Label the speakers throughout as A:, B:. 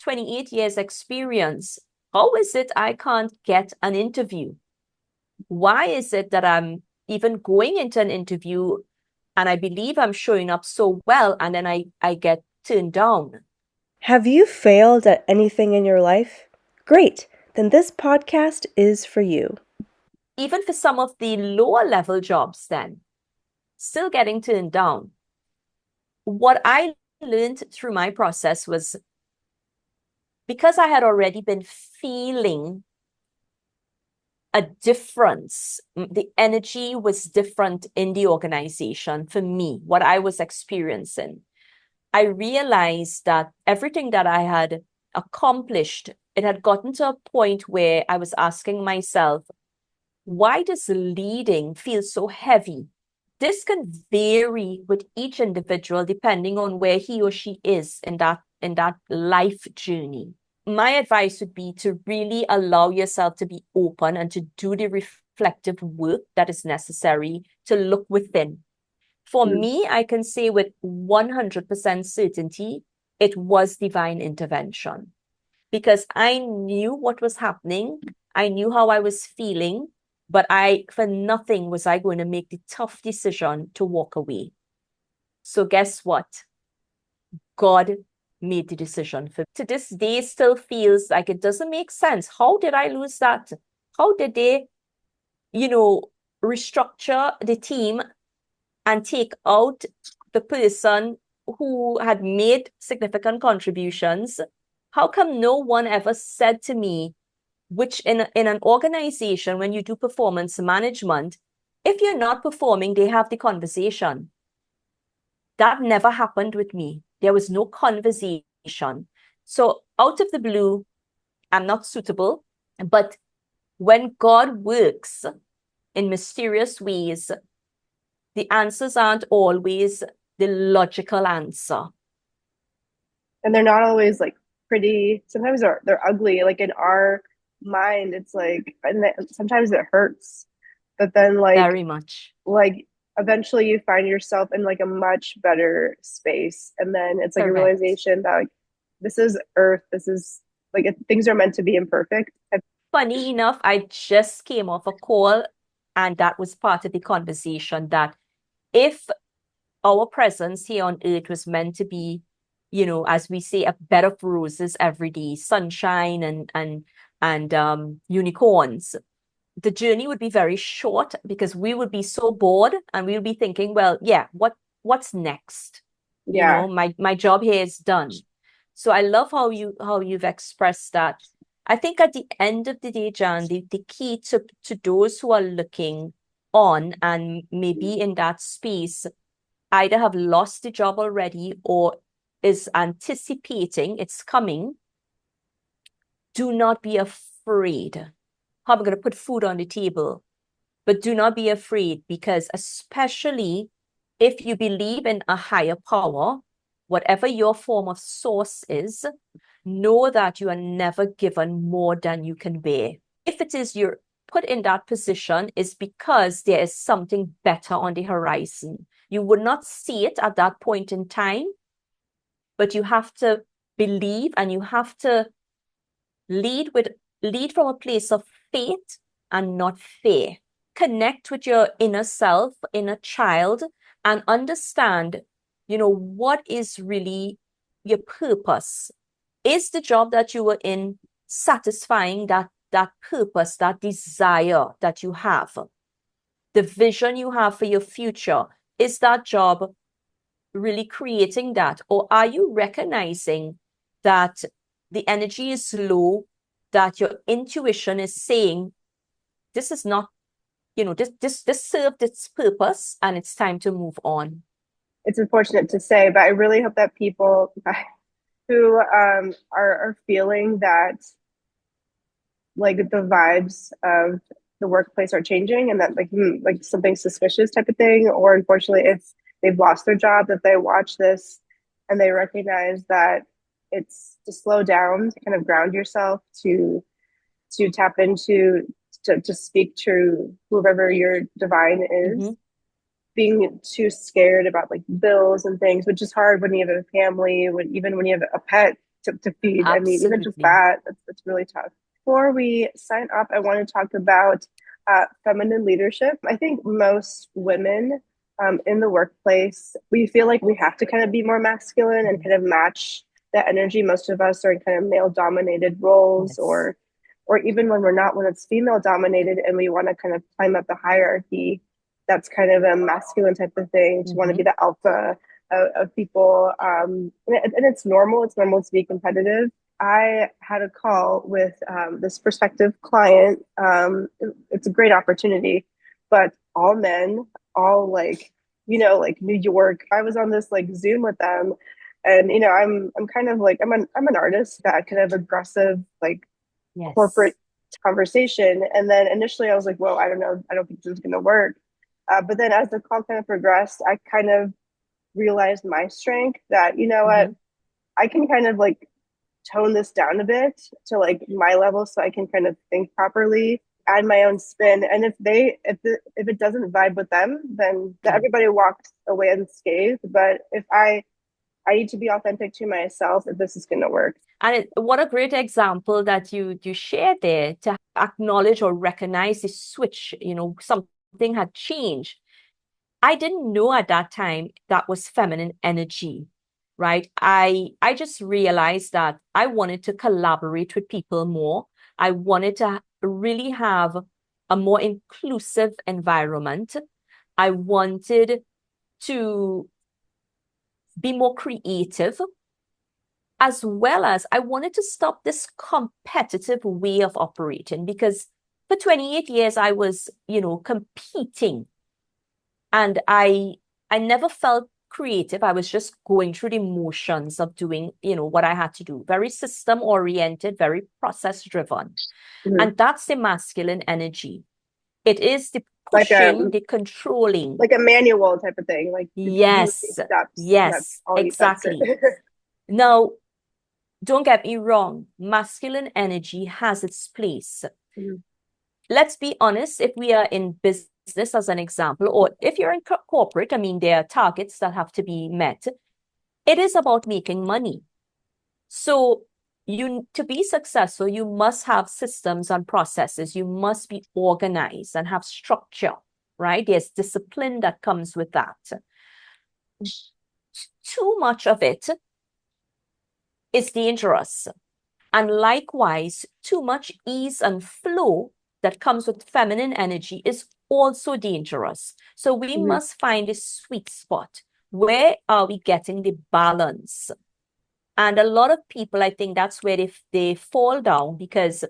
A: 28 years experience. How is it I can't get an interview? Why is it that I'm even going into an interview and I believe I'm showing up so well and then I get turned down?
B: Have you failed at anything in your life? Great, then this podcast is for you.
A: Even for some of the lower level jobs, then still getting turned down. What I learned through my process was because I had already been feeling a difference. The energy was different in the organization for me, what I was experiencing. I realized that everything that I had accomplished, it had gotten to a point where I was asking myself, why does leading feel so heavy? This can vary with each individual depending on where he or she is in that life journey. My advice would be to really allow yourself to be open and to do the reflective work that is necessary to look within. For
B: Mm.
A: me, I can say with 100% certainty, it was divine intervention because I knew what was happening. I knew how I was feeling, but for nothing was I going to make the tough decision to walk away. So guess what? God made the decision for to this day still feels like it doesn't make sense. How did I lose that? How did they, you know, restructure the team and take out the person who had made significant contributions? How come no one ever said to me, which in an organization, when you do performance management, if you're not performing, they have the conversation. That never happened with me. There was no conversation. So out of the blue, I'm not suitable. But when God works in mysterious ways, the answers aren't always the logical answer.
B: And they're not always like pretty. Sometimes they're ugly. Like in our mind, it's like, and sometimes it hurts. But then
A: Very much.
B: like eventually you find yourself in like a much better space, and then it's like a
A: Correct.
B: realization that like this is Earth. This is like things are meant to be imperfect.
A: Funny enough, I just came off a call, and that was part of the conversation that if our presence here on earth was meant to be, as we say, a bed of roses every day, sunshine and unicorns, the journey would be very short because we would be so bored and we would be thinking, well, yeah, what's next?
B: Yeah,
A: My job here is done. So I love how you've expressed that. I think at the end of the day, Jan, the key to those who are looking on and maybe in that space either have lost the job already or is anticipating it's coming, do not be afraid. How am I going to put food on the table? But do not be afraid because, especially if you believe in a higher power, whatever your form of source is, know that you are never given more than you can bear. If it is you're put in that position, is because there is something better on the horizon. You would not see it at that point in time, but you have to believe and you have to lead with lead from a place of faith and not fear. Connect with your inner self, inner child, and understand, what is really your purpose. Is the job that you were in satisfying that purpose, that desire that you have? The vision you have for your future, is that job really creating that? Or are you recognizing that the energy is low, that your intuition is saying, this is not, this served its purpose and it's time to move on?
B: it's unfortunate to say, but I really hope that people who are feeling that like the vibes of the workplace are changing, and that like something suspicious type of thing, or unfortunately if they've lost their job, that they watch this and they recognize that it's to slow down, to kind of ground yourself, to tap into, to speak to whoever your divine
A: Mm-hmm.
B: is. Being too scared about like bills and things, which is hard when you have a family, even when you have a pet, to feed. I mean, even just
A: Absolutely.
B: that, that's really tough. Before we sign up, I want to talk about feminine leadership. I think most women in the workplace, we feel like we have to kind of be more masculine and
A: Mhm.
B: kind of match that energy. Most of us are in kind of male dominated roles,
A: Yes.
B: or even when we're not, when it's female dominated and we want to kind of climb up the hierarchy, that's kind of a masculine type of thing to want to be
A: Hmm.
B: the alpha of people. And it's normal. It's normal to be competitive. I had a call with this prospective client. It's a great opportunity, but all men, all like, like New York. I was on this like Zoom with them, and I'm kind of like I'm an artist, that kind of aggressive like
A: Yes.
B: corporate conversation. And then initially I was like, whoa, I don't know, I don't think this is going to work. But then as the call kind of progressed, I kind of realized my strength, that what,
A: Hmm.
B: I can kind of like tone this down a bit to like my level, so I can kind of think properly, add my own spin. And if it doesn't vibe with them, then
A: Okay.
B: everybody walks away unscathed. But if I need to be authentic to myself if this is going to work.
A: What a great example that you shared there, to acknowledge or recognize the switch, something had changed. I didn't know at that time that was feminine energy, right? I just realized that I wanted to collaborate with people more. I wanted to really have a more inclusive environment. I wanted to be more creative, as well as I wanted to stop this competitive way of operating, because for 28 years I was, competing, and I never felt creative. I was just going through the motions of doing, what I had to do. Very system oriented, very process driven.
B: Mm-hmm.
A: And that's the masculine energy. It is the
B: like a
A: pushing, the controlling.
B: like a manual type of thing, like do these
A: Yes,
B: steps, and that's
A: yes,
B: all you, that's it.
A: exactly. Now, don't get me wrong, masculine energy has its place.
B: Mhm.
A: Let's be honest, if we are in business, as an example, or if you're in corporate, I mean, there are targets that have to be met. It is about making money. So you to be successful, you must have systems and processes. You must be organized and have structure, right? There's discipline that comes with that. Too much of it is dangerous. And likewise, too much ease and flow that comes with feminine energy is also dangerous. So we
B: Mhm.
A: must find a sweet spot. Where are we getting the balance? And a lot of people, I think that's where they fall down, because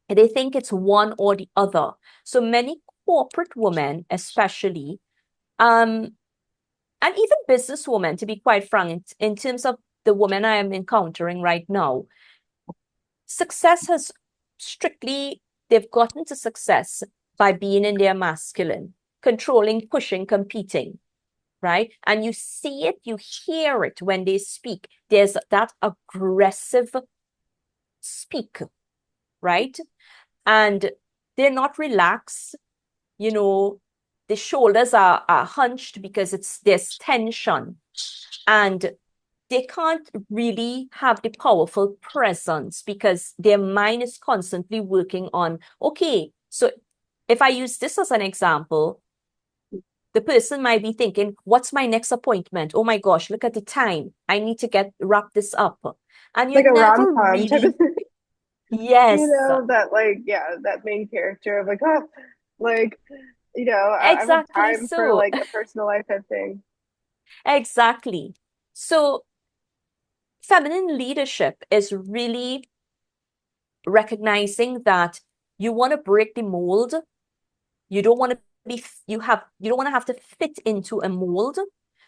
A: they think it's one or the other. So many corporate women, especially, um, and even businesswomen, to be quite frank, in terms of the women I am encountering right now, success has strictly, they've gotten to success by being in their masculine, controlling, pushing, competing, right? And you see it, you hear it when they speak. There's that aggressive speak, right? And they're not relaxed, you know, the shoulders are hunched because there's tension. And they can't really have the powerful presence because their mind is constantly working on, okay, so if I use this as an example, the person might be thinking, what's my next appointment? Oh my gosh, look at the time. I need to wrap this up. And
B: Like
A: you
B: a
A: never
B: rom-com type of
A: really,
B: thing.
A: yes,
B: That like, yeah, that main character of like, oh, like, I don't have
A: exactly
B: time for
A: so.
B: like a personal life type thing.
A: Exactly. So feminine leadership is really recognizing that you want to break the mold. You don't want to you don't want to have to fit into a mold.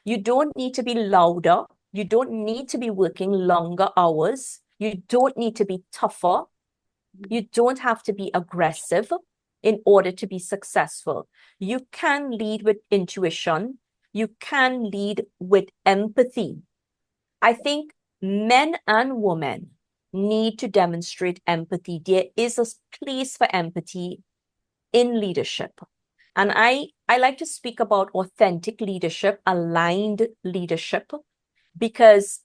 A: You don't need to be louder. You don't need to be working longer hours. You don't need to be tougher. You don't have to be aggressive in order to be successful. You can lead with intuition. You can lead with empathy. I think men and women need to demonstrate empathy. There is a place for empathy in leadership. And I like to speak about authentic leadership, aligned leadership, because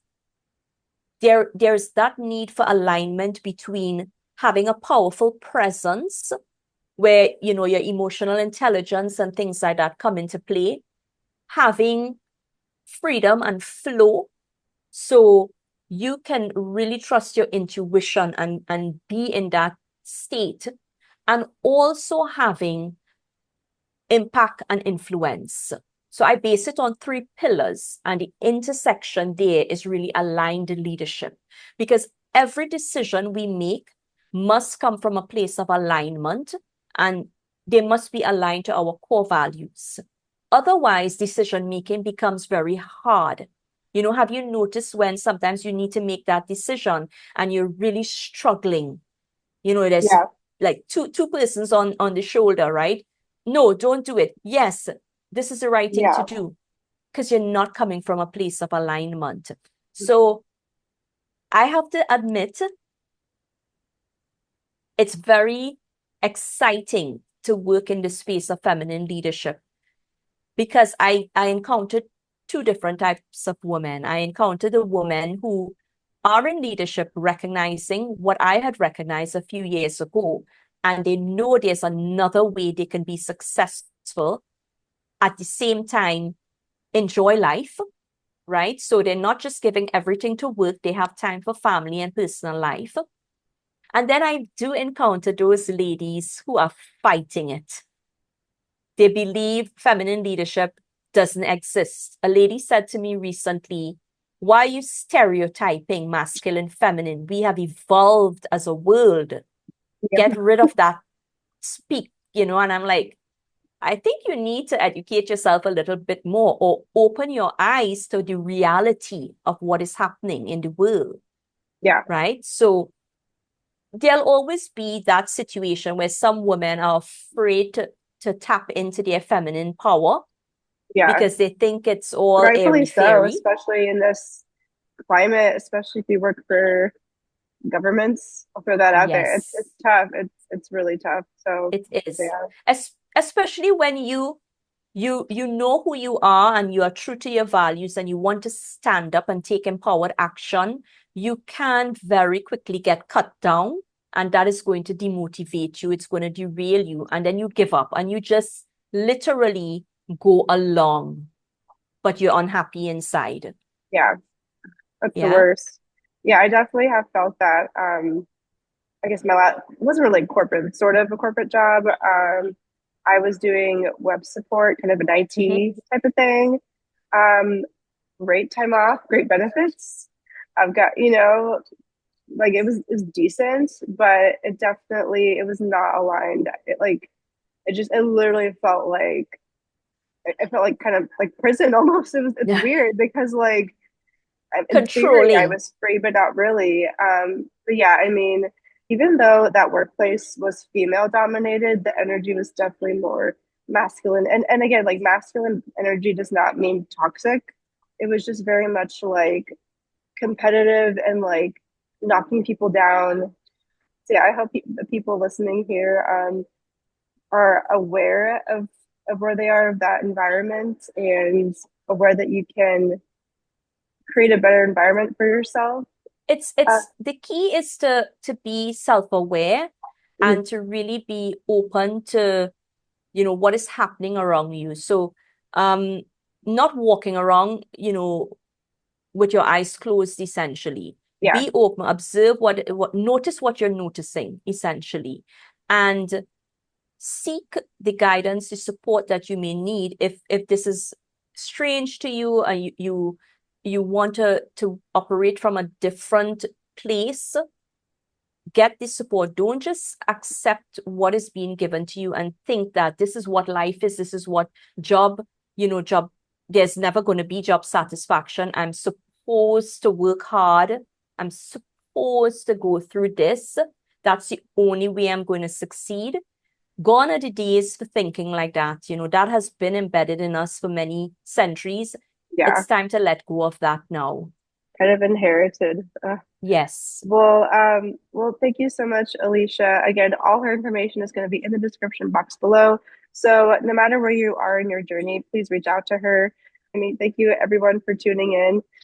A: there's that need for alignment between having a powerful presence where, your emotional intelligence and things like that come into play, having freedom and flow so you can really trust your intuition and be in that state, and also having impact and influence. So I base it on three pillars, and the intersection there is really aligned leadership, because every decision we make must come from a place of alignment, and they must be aligned to our core values. Otherwise, decision making becomes very hard. Have you noticed when sometimes you need to make that decision and you're really struggling? There's
B: Yeah.
A: like two persons on the shoulder, right? No, don't do it. Yes, this is the right thing to
B: Yeah.
A: do, because you're not coming from a place of alignment. So I have to admit, it's very exciting to work in the space of feminine leadership, because I encountered two different types of women. I encountered the women who are in leadership, recognizing what I had recognized a few years ago, and they know there's another way they can be successful, at the same time enjoy life, right? So they're not just giving everything to work, they have time for family and personal life. And then I do encounter those ladies who are fighting it. They believe feminine leadership doesn't exist. A lady said to me recently, "Why are you stereotyping masculine, feminine? We have evolved as a world. Get
B: Yeah.
A: rid of that speak." And I'm like, I think you need to educate yourself a little bit more, or open your eyes to the reality of what is happening in the world,
B: Yeah.
A: right? So there'll always be that situation where some women are afraid to tap into their feminine power
B: Yeah.
A: because they think it's all
B: Rightfully
A: airy
B: so,
A: fairy.
B: especially in this climate, especially if you work for governments. I'll throw that out there. It's
A: Yes,
B: tough. It's really tough. So
A: it is.
B: yeah.
A: Especially when you know who you are and you are true to your values and you want to stand up and take empowered action, you can very quickly get cut down, and that is going to demotivate you. It's going to derail you, and then you give up and you just literally go along, but you're unhappy inside.
B: Yeah. That's the
A: Yeah.
B: worst. Yeah, I definitely have felt that. I guess my last wasn't really corporate, sort of a corporate job. I was doing web support, kind of an
A: Mhm.
B: IT type of thing. Um, Great time off, great benefits. I've got, like it was decent, but it was not aligned. It literally felt like it felt like kind of like prison almost. It's weird because like in theory I
A: Controlling.
B: was free, but not really. But yeah, I mean, even though that workplace was female dominated, the energy was definitely more masculine. And again, like masculine energy does not mean toxic. It was just very much like competitive and like knocking people down. So yeah, I hope the people listening here are aware of where they are of that environment and aware that you can create a better environment for yourself.
A: it's
B: Uh,
A: it's the key is to be self-aware and to really be open to what is happening around you. So um not walking around with your eyes closed, essentially.
B: yeah,
A: Be open, observe what notice what you're noticing, essentially, and seek the guidance, the support that you may need if this is strange to you, and you want to operate from a different place. Get the support. Don't just accept what is being given to you and think that this is what life is, this is what job, job, there's never going to be job satisfaction. I'm supposed to work hard. I'm supposed to go through this. That's the only way I'm going to succeed. Gone are the days for thinking like that. That has been embedded in us for many centuries.
B: yeah,
A: It's time to let go of that now.
B: kind of inherited.
A: Yes.
B: Well, thank you so much, Alicia. Again, all her information is going to be in the description box below. So no matter where you are in your journey, please reach out to her. I mean, thank you everyone for tuning in.